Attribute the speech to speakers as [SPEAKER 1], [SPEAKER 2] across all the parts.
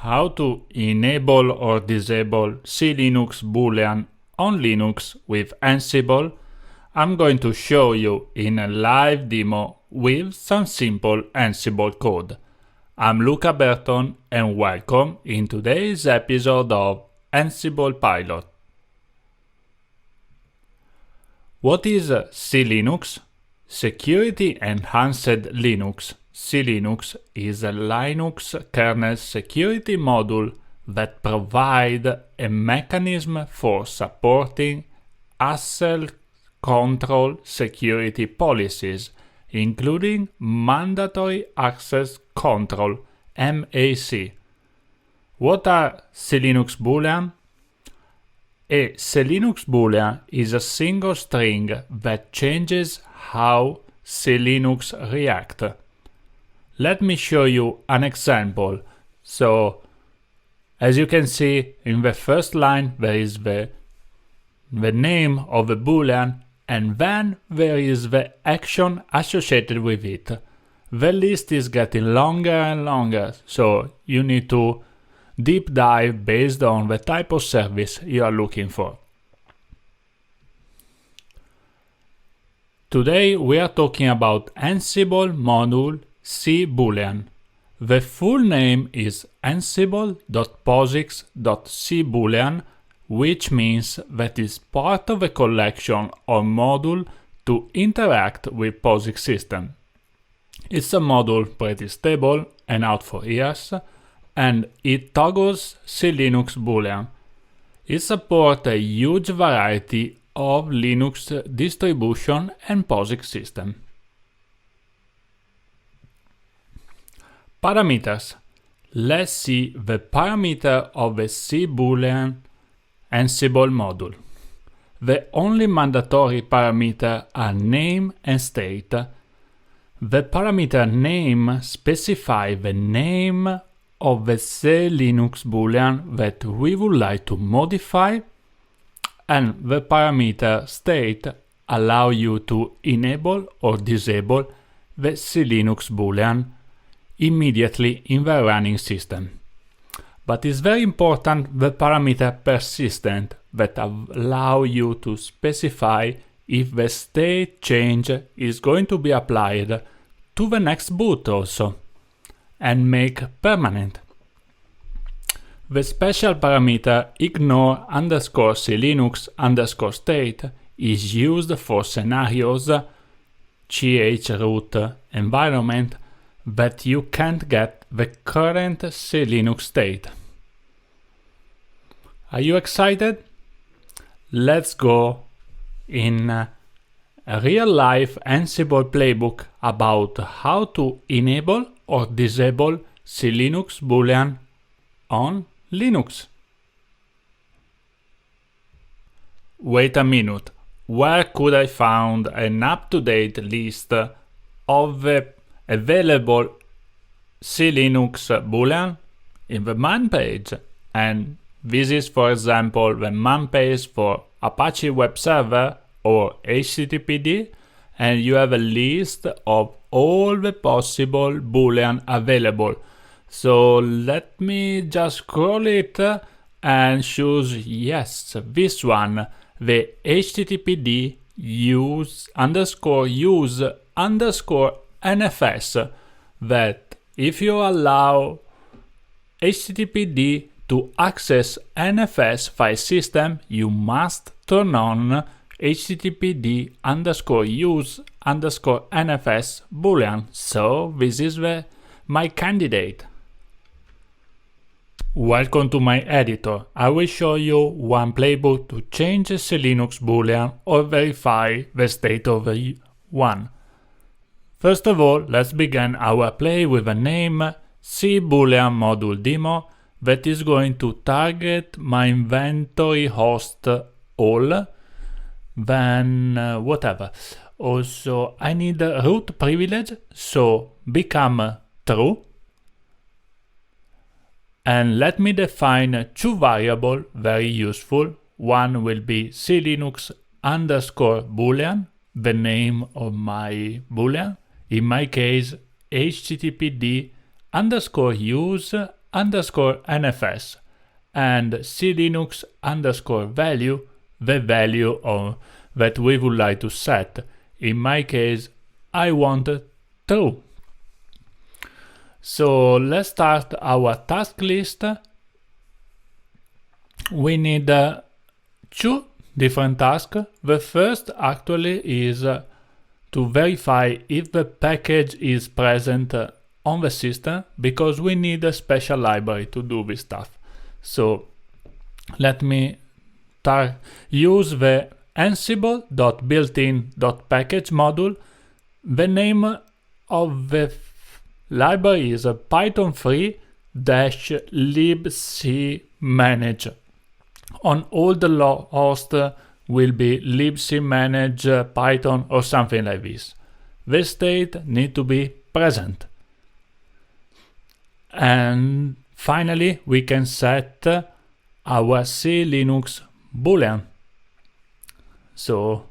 [SPEAKER 1] how to enable or disable SELinux Boolean on Linux with Ansible, I'm going to show you in a live demo with some simple Ansible code. I'm Luca Berton and welcome in today's episode of Ansible Pilot. What is SELinux? Security Enhanced Linux. SELinux is a Linux kernel security module that provides a mechanism for supporting ASL control security policies, including mandatory access control (MAC). What are SELinux Boolean? A SELinux Boolean is a single string that changes how SELinux reacts. Let me show you an example. So, as you can see, in the first line there is the name of the Boolean, and then there is the action associated with it. The list is getting longer and longer, so you need to deep dive based on the type of service you are looking for. Today we are talking about Ansible module SEBoolean. The full name is ansible.posix.seboolean, which means that it's part of a collection or module to interact with POSIX system. It's a module pretty stable and out for years, and it toggles SELinux Boolean. It supports a huge variety of Linux distribution and POSIX system. Parameters. Let's see the parameter of the SEBoolean Ansible module. The only mandatory parameter are name and state. The parameter name specifies the name of the SELinux Boolean that we would like to modify, and the parameter state allows you to enable or disable the SELinux Boolean immediately in the running system. But it's very important the parameter persistent that allow you to specify if the state change is going to be applied to the next boot also and make permanent. The special parameter ignore _SELinux _state is used for scenarios chroot environment that you can't get the current SELinux state. Are you excited? Let's go in a real-life Ansible playbook about how to enable or disable SELinux Boolean on Linux. Wait a minute, where could I find an up-to-date list of the available SELinux Boolean? In the man page, and this is for example the man page for Apache Web Server or HTTPD, and you have a list of all the possible Boolean available. So let me just scroll it and choose yes, this one, the HTTPD use NFS, that if you allow HTTPD to access NFS file system, you must turn on HTTPD use NFS Boolean. So this is my candidate. Welcome to my editor. I will show you one playbook to change SELinux Boolean or verify the state of one. First of all, let's begin our play with a name SEBoolean module demo that is going to target my inventory host all, then whatever. Also, I need a root privilege, so become true. And let me define two variables, very useful. One will be SELinux _Boolean, the name of my Boolean. In my case, HTTPD _use underscore NFS and SELinux underscore value, the value that we would like to set. In my case, I want true. So let's start our task list. We need 2 different tasks. The first actually is to verify if the package is present on the system, because we need a special library to do this stuff. So let me use the ansible.builtin.package module. The name of the library is python 3-libcmanage. On all the hosts will be libcmanage python or something like this. The state need to be present. And finally, we can set our SELinux Boolean. So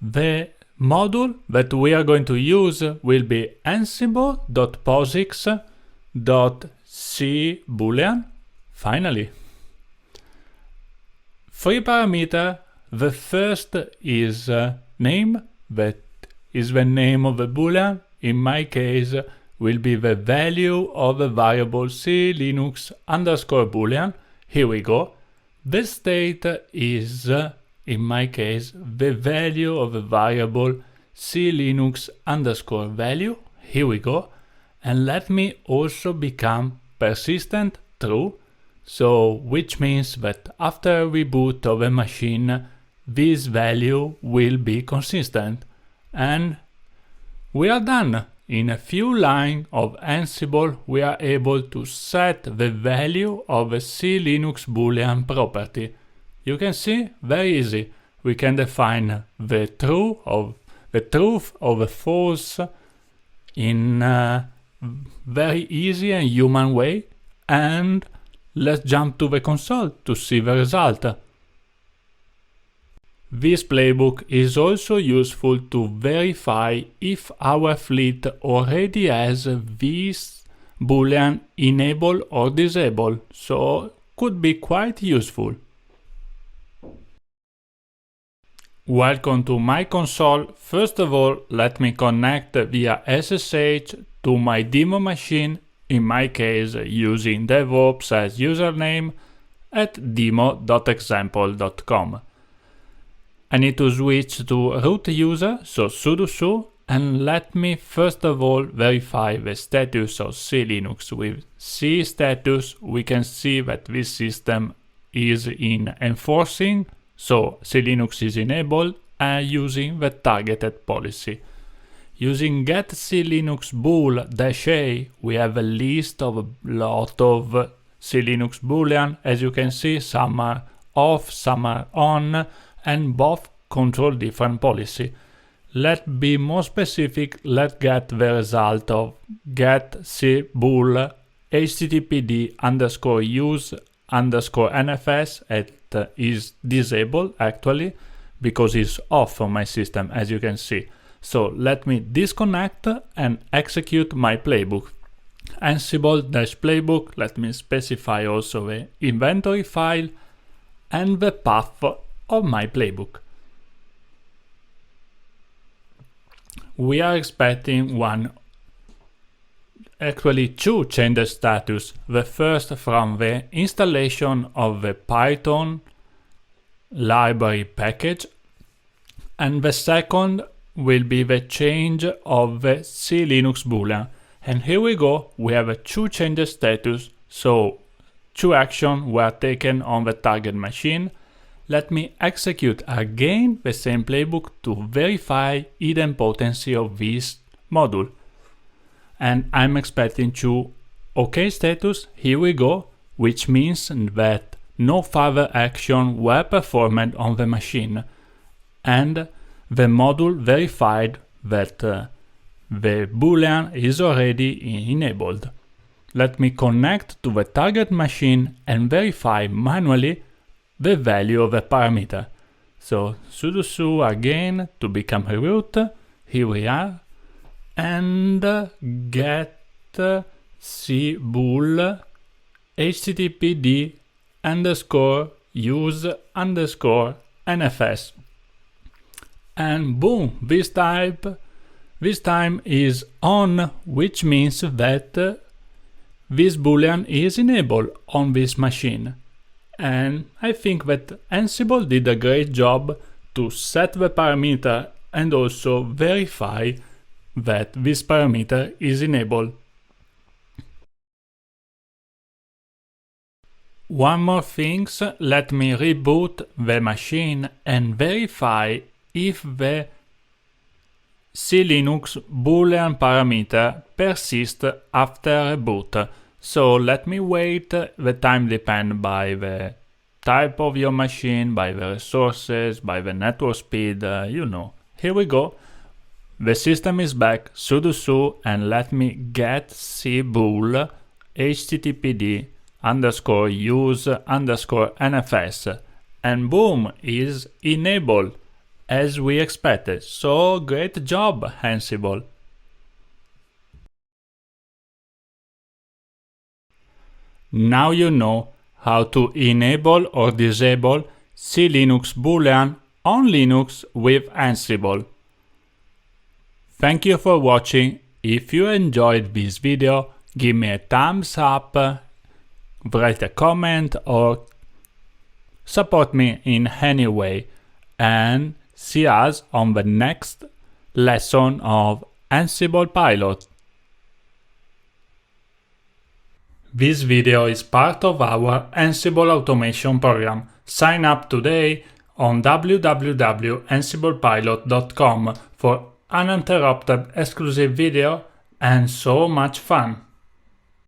[SPEAKER 1] the module that we are going to use will be ansible.posix.seboolean. Finally, 3 parameters. The first is name, that is the name of the Boolean. In my case, will be the value of the variable SELinux underscore Boolean. Here we go. The state is, in my case, the value of the variable SELinux underscore value. Here we go. And let me also become persistent true. So, which means that after reboot of a machine, this value will be consistent. And we are done. In a few lines of Ansible, we are able to set the value of a SELinux Boolean property. You can see, very easy. We can define the truth or the false in a very easy and human way. And let's jump to the console to see the result. This playbook is also useful to verify if our fleet already has this Boolean enabled or disabled, so could be quite useful. Welcome to my console. First of all, let me connect via SSH to my demo machine, in my case using DevOps as username at demo.example.com. I need to switch to root user, so sudo su, and let me first of all verify the status of SELinux. With C status, we can see that this system is in enforcing, so SELinux is enabled, and using the targeted policy. Using get SELinux bool -a, we have a list of a lot of SELinux Boolean. As you can see, some are off, some are on, and both control different policy. Let's be more specific. Let's get the result of get cbool httpd _use _nfs. It is disabled actually because it's off on my system, as you can see. So let me disconnect and execute my playbook. Ansible-playbook, let me specify also the inventory file and the path of my playbook. We are expecting two changes status. The first from the installation of the Python library package, and the second will be the change of the SELinux Boolean. And here we go, we have a 2 changes status, so 2 actions were taken on the target machine. Let me execute again the same playbook to verify idempotency of this module. And I'm expecting 2 OK status, here we go, which means that no further action were performed on the machine. And the module verified that the Boolean is already enabled. Let me connect to the target machine and verify manually the value of the parameter. So sudo su again to become root. Here we are. And get SEBoolean httpd_use_nfs. And boom, this time is on, which means that this boolean is enabled on this machine. And I think that Ansible did a great job to set the parameter and also verify that this parameter is enabled. One more thing, let me reboot the machine and verify if the SELinux Boolean parameter persists after reboot. So let me wait. The time depends by the type of your machine, by the resources, by the network speed, you know. Here we go. The system is back, sudo su, and let me get SEBoolean httpd_use_nfs, and boom, is enabled as we expected. So great job, Ansible. Now you know how to enable or disable SELinux Boolean on Linux with Ansible. Thank you for watching. If you enjoyed this video, give me a thumbs up, write a comment, or support me in any way, and see us on the next lesson of Ansible Pilot. This video is part of our Ansible automation program. Sign up today on www.ansiblepilot.com for uninterrupted exclusive video and so much fun.